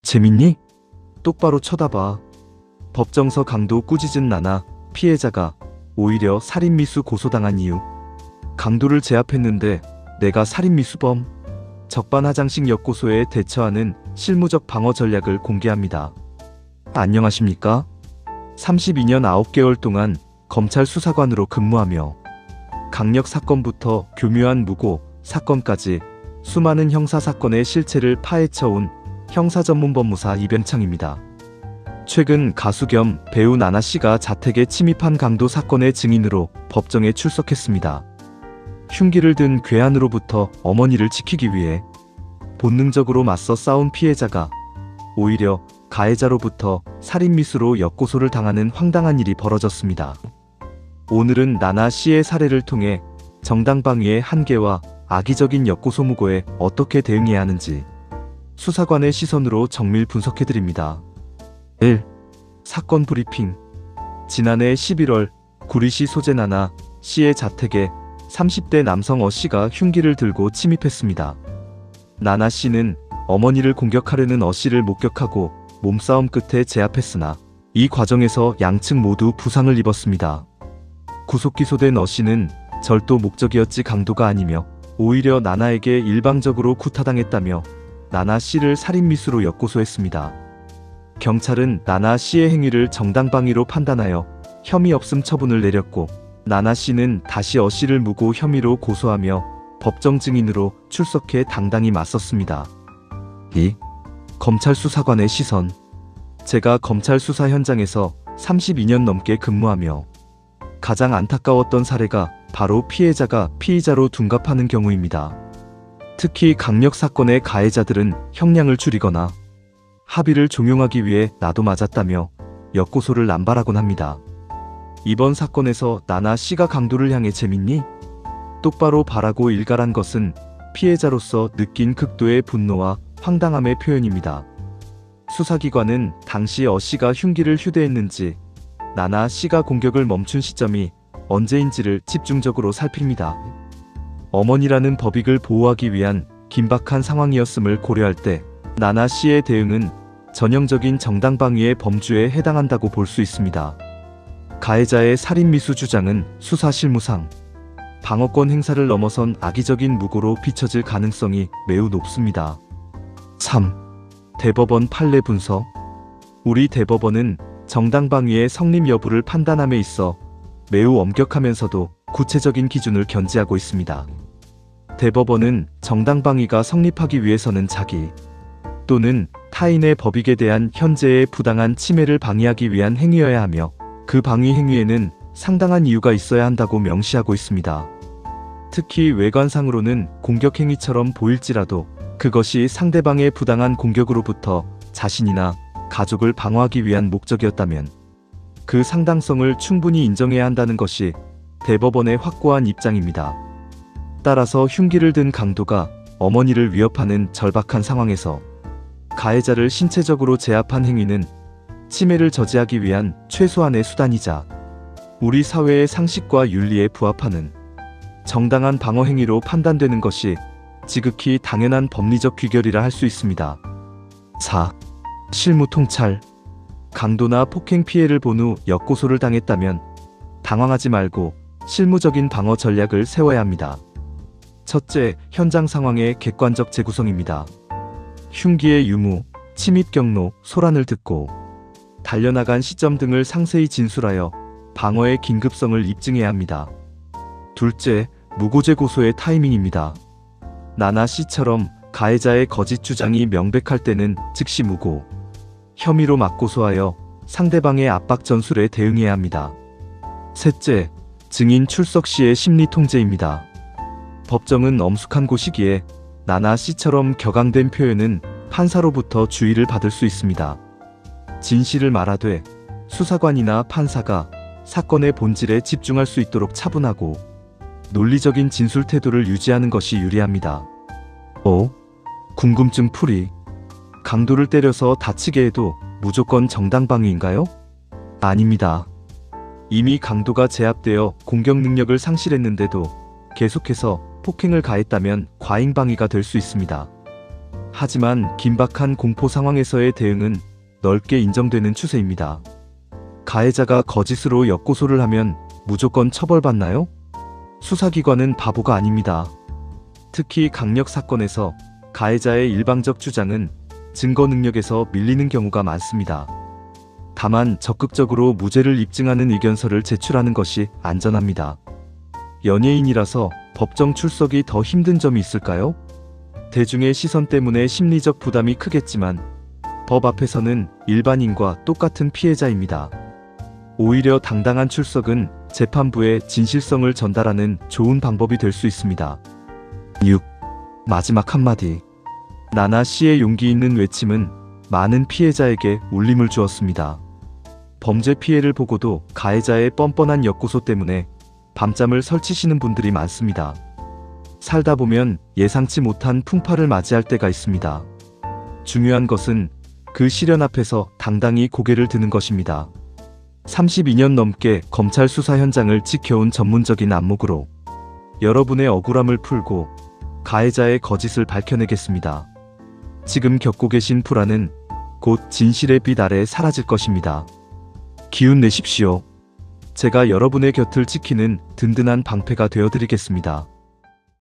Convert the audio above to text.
재밌니? 똑바로 쳐다봐. 법정서 강도 꾸짖은 나나 피해자가 오히려 살인미수 고소당한 이유. 강도를 제압했는데 내가 살인미수범. 적반하장식 역고소에 대처하는 실무적 방어 전략을 공개합니다. 안녕하십니까? 32년 9개월 동안 검찰 수사관으로 근무하며 강력 사건부터 교묘한 무고 사건까지 수많은 형사사건의 실체를 파헤쳐온 형사전문법무사 이병창입니다. 최근 가수 겸 배우 나나씨가 자택에 침입한 강도 사건의 증인으로 법정에 출석했습니다. 흉기를 든 괴한으로부터 어머니를 지키기 위해 본능적으로 맞서 싸운 피해자가 오히려 가해자로부터 살인미수로 역고소를 당하는 황당한 일이 벌어졌습니다. 오늘은 나나씨의 사례를 통해 정당방위의 한계와 악의적인 역고소 무고에 어떻게 대응해야 하는지 수사관의 시선으로 정밀 분석해드립니다. 1. 사건 브리핑. 지난해 11월 구리시 소재 나나씨의 자택에 30대 남성 어씨가 흉기를 들고 침입했습니다. 나나씨는 어머니를 공격하려는 어씨를 목격하고 몸싸움 끝에 제압했으나 이 과정에서 양측 모두 부상을 입었습니다. 구속 기소된 어씨는 절도 목적이었지 강도가 아니며 오히려 나나에게 일방적으로 구타당했다며 나나씨를 살인미수로 역고소했습니다. 경찰은 나나씨의 행위를 정당방위로 판단하여 혐의 없음 처분을 내렸고 나나씨는 다시 어씨를 무고 혐의로 고소하며 법정 증인으로 출석해 당당히 맞섰습니다. 2. 검찰 수사관의 시선. 제가 검찰 수사 현장에서 32년 넘게 근무하며 가장 안타까웠던 사례가 바로 피해자가 피의자로 둔갑하는 경우입니다. 특히 강력 사건의 가해자들은 형량을 줄이거나 합의를 종용하기 위해 나도 맞았다며 역고소를 남발하곤 합니다. 이번 사건에서 나나씨가 강도를 향해 재밌니? 똑바로 바라고 일갈한 것은 피해자로서 느낀 극도의 분노와 황당함의 표현입니다. 수사기관은 당시 어씨가 흉기를 휴대했는지 나나씨가 공격을 멈춘 시점이 언제인지를 집중적으로 살핍니다. 어머니라는 법익을 보호하기 위한 긴박한 상황이었음을 고려할 때 나나씨의 대응은 전형적인 정당방위의 범주에 해당한다고 볼 수 있습니다. 가해자의 살인미수 주장은 수사 실무상 방어권 행사를 넘어선 악의적인 무고로 비춰질 가능성이 매우 높습니다. 3. 대법원 판례 분석. 우리 대법원은 정당방위의 성립 여부를 판단함에 있어 매우 엄격하면서도 구체적인 기준을 견지하고 있습니다. 대법원은 정당방위가 성립하기 위해서는 자기 또는 타인의 법익에 대한 현재의 부당한 침해를 방해하기 위한 행위여야 하며 그 방위 행위에는 상당한 이유가 있어야 한다고 명시하고 있습니다. 특히 외관상으로는 공격 행위처럼 보일지라도 그것이 상대방의 부당한 공격으로부터 자신이나 가족을 방어하기 위한 목적이었다면 그 상당성을 충분히 인정해야 한다는 것이 대법원의 확고한 입장입니다. 따라서 흉기를 든 강도가 어머니를 위협하는 절박한 상황에서 가해자를 신체적으로 제압한 행위는 침해를 저지하기 위한 최소한의 수단이자 우리 사회의 상식과 윤리에 부합하는 정당한 방어 행위로 판단되는 것이 지극히 당연한 법리적 귀결이라 할 수 있습니다. 4. 실무 통찰. 강도나 폭행 피해를 본 후 역고소를 당했다면 당황하지 말고 실무적인 방어 전략을 세워야 합니다. 첫째, 현장 상황의 객관적 재구성입니다. 흉기의 유무, 침입 경로, 소란을 듣고 달려나간 시점 등을 상세히 진술하여 방어의 긴급성을 입증해야 합니다. 둘째, 무고죄 고소의 타이밍입니다. 나나씨처럼 가해자의 거짓 주장이 명백할 때는 즉시 무고, 혐의로 맞고소하여 상대방의 압박 전술에 대응해야 합니다. 셋째, 증인 출석 시의 심리 통제입니다. 법정은 엄숙한 곳이기에 나나씨처럼 격앙된 표현은 판사로부터 주의를 받을 수 있습니다. 진실을 말하되 수사관이나 판사가 사건의 본질에 집중할 수 있도록 차분하고 논리적인 진술 태도를 유지하는 것이 유리합니다. 5. 궁금증 풀이. 강도를 때려서 다치게 해도 무조건 정당방위인가요? 아닙니다. 이미 강도가 제압되어 공격 능력을 상실했는데도 계속해서 폭행을 가했다면 과잉방위가 될 수 있습니다. 하지만 긴박한 공포 상황에서의 대응은 넓게 인정되는 추세입니다. 가해자가 거짓으로 역고소를 하면 무조건 처벌받나요? 수사기관은 바보가 아닙니다. 특히 강력 사건에서 가해자의 일방적 주장은 증거 능력에서 밀리는 경우가 많습니다. 다만 적극적으로 무죄를 입증하는 의견서를 제출하는 것이 안전합니다. 연예인이라서 법정 출석이 더 힘든 점이 있을까요? 대중의 시선 때문에 심리적 부담이 크겠지만 법 앞에서는 일반인과 똑같은 피해자입니다. 오히려 당당한 출석은 재판부에 진실성을 전달하는 좋은 방법이 될 수 있습니다. 6. 마지막 한마디. 나나 씨의 용기 있는 외침은 많은 피해자에게 울림을 주었습니다. 범죄 피해를 보고도 가해자의 뻔뻔한 역고소 때문에 밤잠을 설치시는 분들이 많습니다. 살다 보면 예상치 못한 풍파를 맞이할 때가 있습니다. 중요한 것은 그 시련 앞에서 당당히 고개를 드는 것입니다. 32년 넘게 검찰 수사 현장을 지켜온 전문적인 안목으로 여러분의 억울함을 풀고 가해자의 거짓을 밝혀내겠습니다. 지금 겪고 계신 불안은 곧 진실의 빛 아래 사라질 것입니다. 기운 내십시오. 제가 여러분의 곁을 지키는 든든한 방패가 되어드리겠습니다.